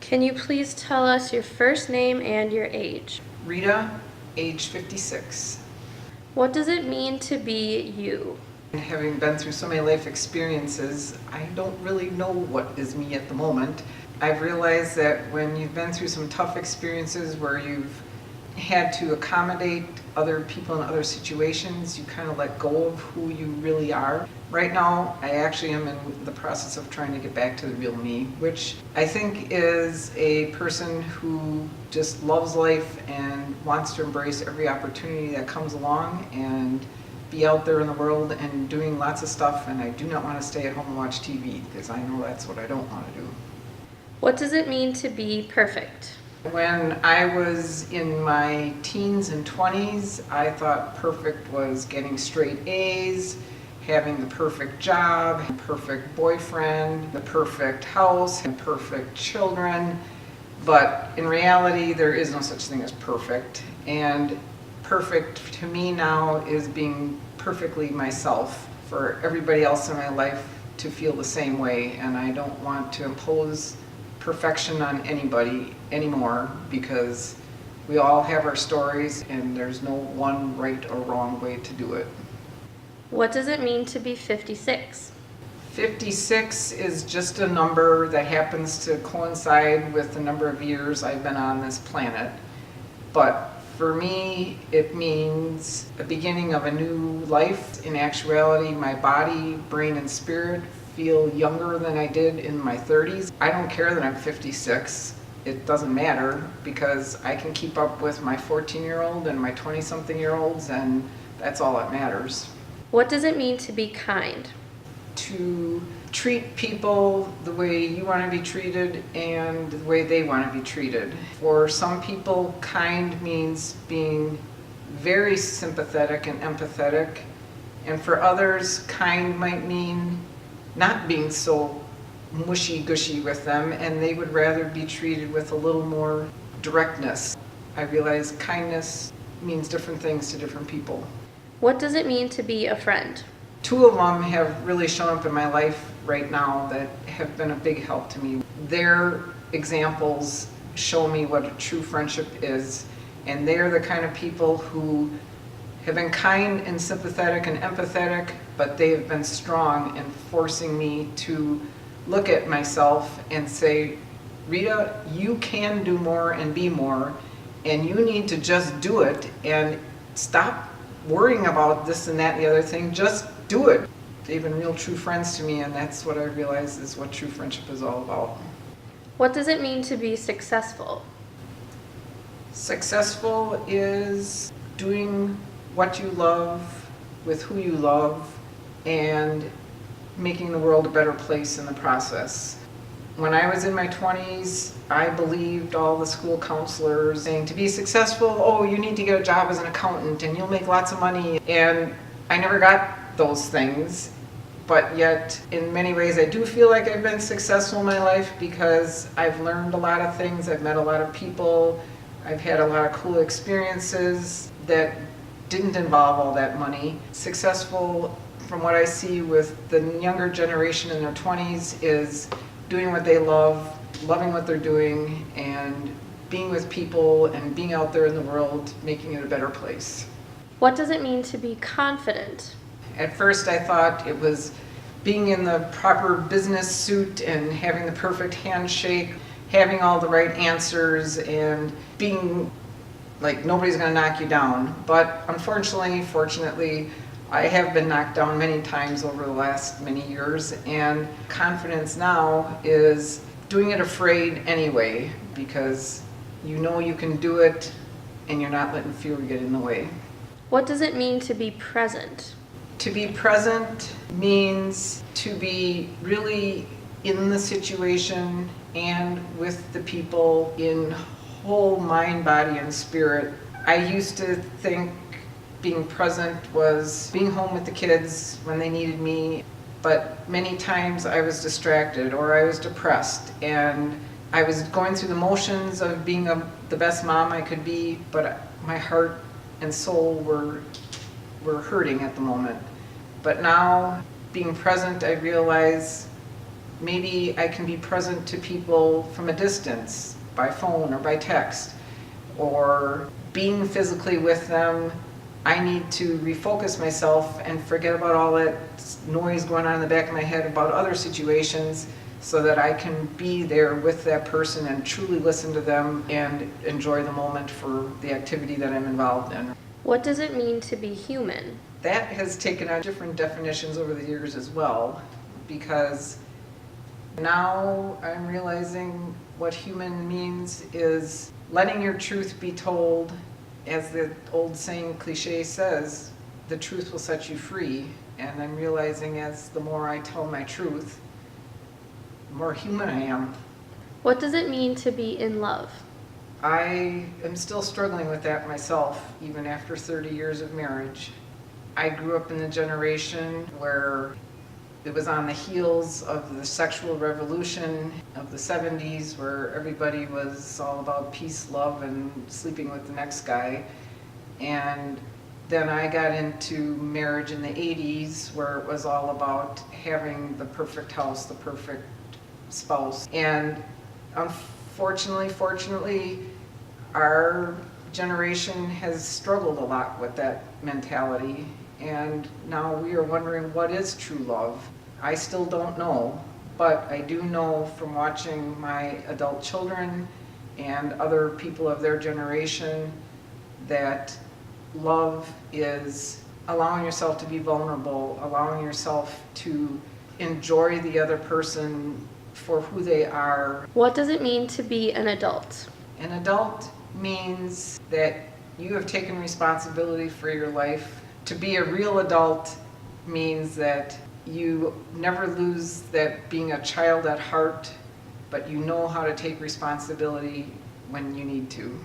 Can you please tell us your first name and your age? Rita, age 56. What does it mean to be you? Having been through so many life experiences, I don't really know what is me at the moment. I've realized that when you've been through some tough experiences where you've had to accommodate other people in other situations, you kind of let go of who you really are. Right now, I actually am in the process of trying to get back to the real me, which I think is a person who just loves life and wants to embrace every opportunity that comes along and be out there in the world and doing lots of stuff. And I do not want to stay at home and watch TV, because I know that's what I don't want to do. What does it mean to be perfect? When I was in my teens and 20s, I thought perfect was getting straight A's, having the perfect job, perfect boyfriend, the perfect house, and perfect children. But in reality, there is no such thing as perfect. And perfect to me now is being perfectly myself, for everybody else in my life to feel the same way. And I don't want to impose perfection on anybody anymore, because we all have our stories and there's no one right or wrong way to do it. What does it mean to be 56? 56 is just a number that happens to coincide with the number of years I've been on this planet. But for me, it means the beginning of a new life. In actuality, my body, brain, and spirit feel younger than I did in my 30s. I don't care that I'm 56. It doesn't matter, because I can keep up with my 14-year-old and my 20-something-year-olds, and that's all that matters. What does it mean to be kind? To treat people the way you want to be treated and the way they want to be treated. For some people, kind means being very sympathetic and empathetic, and for others, kind might mean not being so mushy-gushy with them, and they would rather be treated with a little more directness. I realize kindness means different things to different people. What does it mean to be a friend? Two of them have really shown up in my life right now that have been a big help to me. Their examples show me what a true friendship is, and they're the kind of people who have been kind and sympathetic and empathetic, but they have been strong in forcing me to look at myself and say, Rita, you can do more and be more, and you need to just do it and stop worrying about this and that and the other thing. Just do it. They've been real true friends to me, and that's what I realize is what true friendship is all about. What does it mean to be successful? Successful is doing what you love with who you love and making the world a better place in the process. When I was in my 20s, I believed all the school counselors saying to be successful, oh, you need to get a job as an accountant and you'll make lots of money. And I never got those things, but yet in many ways I do feel like I've been successful in my life, because I've learned a lot of things, I've met a lot of people, I've had a lot of cool experiences that didn't involve all that money. Successful, from what I see with the younger generation in their 20s, is doing what they love, loving what they're doing, and being with people and being out there in the world, making it a better place. What does it mean to be confident? At first I thought it was being in the proper business suit and having the perfect handshake, having all the right answers, and being like nobody's going to knock you down. But unfortunately, fortunately, I have been knocked down many times over the last many years, and confidence now is doing it afraid anyway, because you know you can do it and you're not letting fear get in the way. What does it mean to be present? To be present means to be really in the situation and with the people in whole mind, body, and spirit. I used to think being present was being home with the kids when they needed me, but many times I was distracted or I was depressed, and I was going through the motions of being the best mom I could be, but my heart and soul were hurting at the moment. But now, being present, I realize Maybe I can be present to people from a distance, by phone or by text, or being physically with them. I need to refocus myself and forget about all that noise going on in the back of my head about other situations so that I can be there with that person and truly listen to them and enjoy the moment for the activity that I'm involved in. What does it mean to be human? That has taken on different definitions over the years as well, because now I'm realizing what human means is letting your truth be told. As the old saying cliche says, the truth will set you free. And I'm realizing as the more I tell my truth, the more human I am. What does it mean to be in love? I am still struggling with that myself, even after 30 years of marriage. I grew up in the generation where it was on the heels of the sexual revolution of the 70s, where everybody was all about peace, love, and sleeping with the next guy. And then I got into marriage in the 80s, where it was all about having the perfect house, the perfect spouse. And fortunately, our generation has struggled a lot with that mentality. And now we are wondering, what is true love? I still don't know, but I do know from watching my adult children and other people of their generation that love is allowing yourself to be vulnerable, allowing yourself to enjoy the other person for who they are. What does it mean to be an adult? An adult means that you have taken responsibility for your life. To be a real adult means that you never lose that being a child at heart, but you know how to take responsibility when you need to.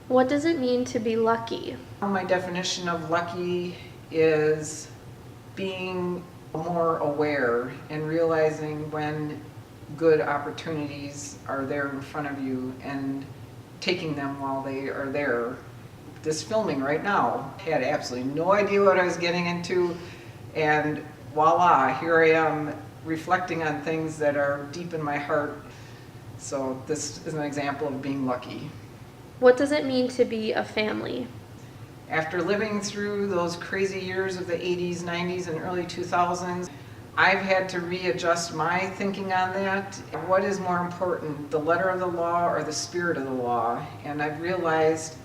What does it mean to be lucky? My definition of lucky is being more aware and realizing when good opportunities are there in front of you and taking them while they are there. This filming right now, I had absolutely no idea what I was getting into, and voila, here I am reflecting on things that are deep in my heart. So this is an example of being lucky. What does it mean to be a family? After living through those crazy years of the 80s, 90s, and early 2000s, I've had to readjust my thinking on that. What is more important, the letter of the law or the spirit of the law? And I've realized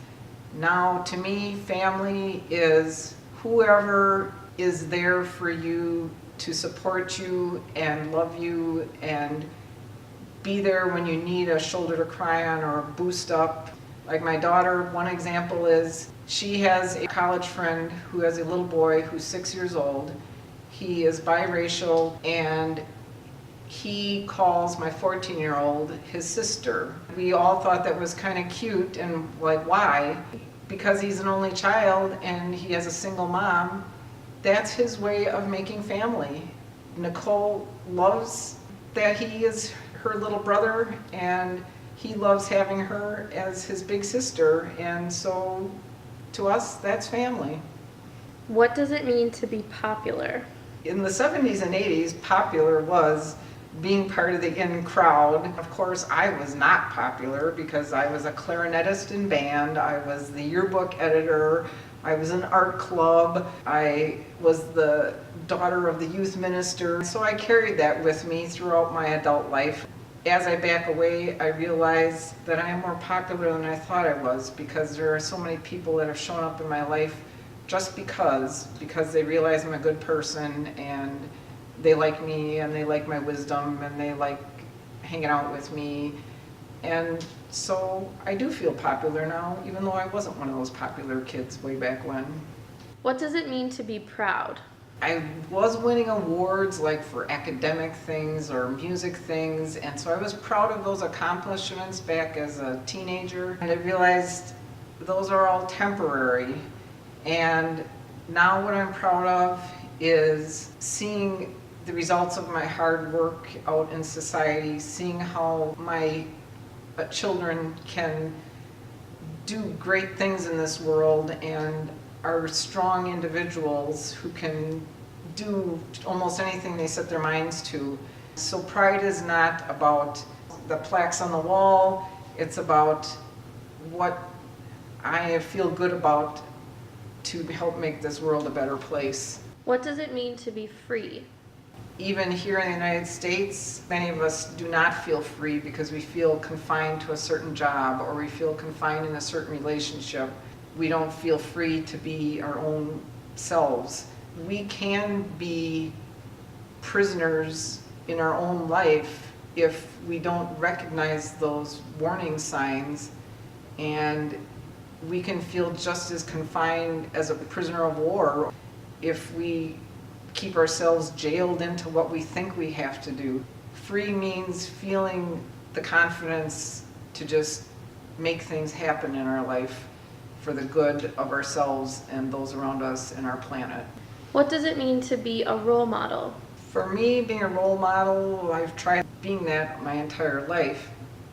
now, to me, family is whoever is there for you to support you and love you and be there when you need a shoulder to cry on or a boost up. Like my daughter, one example is she has a college friend who has a little boy who's 6 years old. He is biracial, and he calls my 14-year-old his sister. We all thought that was kind of cute, and like, why? Because he's an only child and he has a single mom. That's his way of making family. Nicole loves that he is her little brother, and he loves having her as his big sister, and so to us, that's family. What does it mean to be popular? In the 70s and 80s, popular was being part of the in crowd. Of course, I was not popular because I was a clarinetist in band, I was the yearbook editor, I was in art club, I was the daughter of the youth minister, so I carried that with me throughout my adult life. As I back away, I realize that I am more popular than I thought I was, because there are so many people that have shown up in my life just because they realize I'm a good person and they like me and they like my wisdom and they like hanging out with me. And so I do feel popular now, even though I wasn't one of those popular kids way back when. What does it mean to be proud? I was winning awards like for academic things or music things, and so I was proud of those accomplishments back as a teenager, and I realized those are all temporary. And now what I'm proud of is seeing the results of my hard work out in society, seeing how my children can do great things in this world and are strong individuals who can do almost anything they set their minds to. So pride is not about the plaques on the wall, it's about what I feel good about to help make this world a better place. What does it mean to be free? Even here in the United States, many of us do not feel free because we feel confined to a certain job or we feel confined in a certain relationship. We don't feel free to be our own selves. We can be prisoners in our own life if we don't recognize those warning signs, and we can feel just as confined as a prisoner of war if we keep ourselves jailed into what we think we have to do. Free means feeling the confidence to just make things happen in our life for the good of ourselves and those around us and our planet. What does it mean to be a role model? For me, being a role model, I've tried being that my entire life.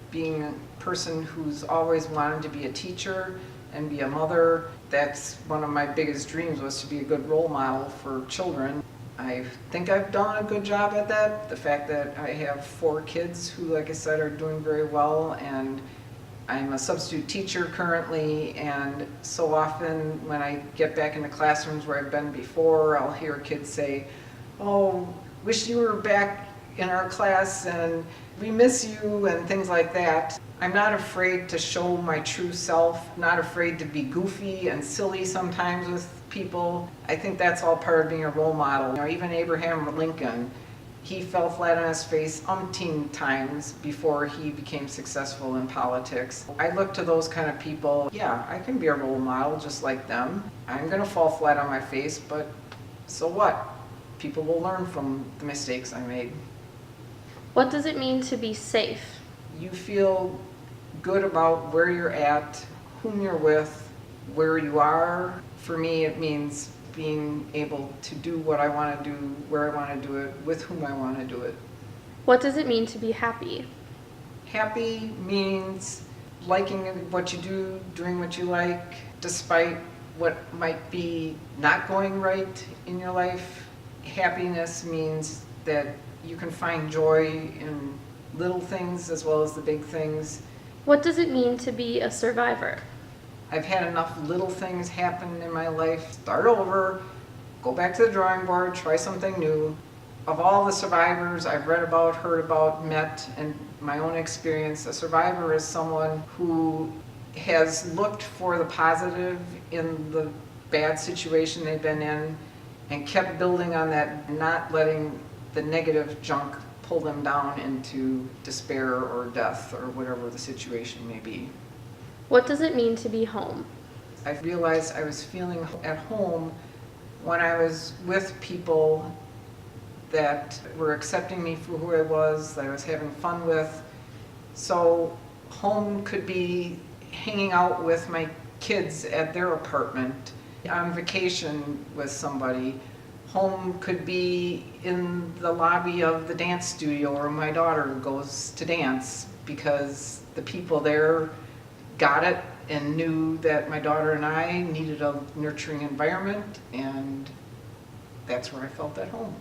Being a person who's always wanted to be a teacher and be a mother, that's one of my biggest dreams, was to be a good role model for children. I think I've done a good job at that. The fact that I have 4 kids who, like I said, are doing very well, and I'm a substitute teacher currently, and so often when I get back into classrooms where I've been before, I'll hear kids say, "Oh, wish you were back in our class and we miss you," and things like that. I'm not afraid to show my true self, not afraid to be goofy and silly sometimes with people. I think that's all part of being a role model. You know, even Abraham Lincoln, he fell flat on his face umpteen times before he became successful in politics. I look to those kind of people. Yeah, I can be a role model just like them. I'm gonna fall flat on my face, but so what? People will learn from the mistakes I made. What does it mean to be safe? You feel good about where you're at, whom you're with, where you are. For me, it means being able to do what I want to do, where I want to do it, with whom I want to do it. What does it mean to be happy? Happy means liking what you do, doing what you like, despite what might be not going right in your life. Happiness means that you can find joy in little things as well as the big things. What does it mean to be a survivor? I've had enough little things happen in my life. Start over, go back to the drawing board, try something new. Of all the survivors I've read about, heard about, met, and my own experience, a survivor is someone who has looked for the positive in the bad situation they've been in and kept building on that, not letting the negative junk pull them down into despair or death or whatever the situation may be. What does it mean to be home? I realized I was feeling at home when I was with people that were accepting me for who I was, that I was having fun with. So home could be hanging out with my kids at their apartment, on vacation with somebody. Home could be in the lobby of the dance studio where my daughter goes to dance, because the people there got it and knew that my daughter and I needed a nurturing environment, and that's where I felt at home.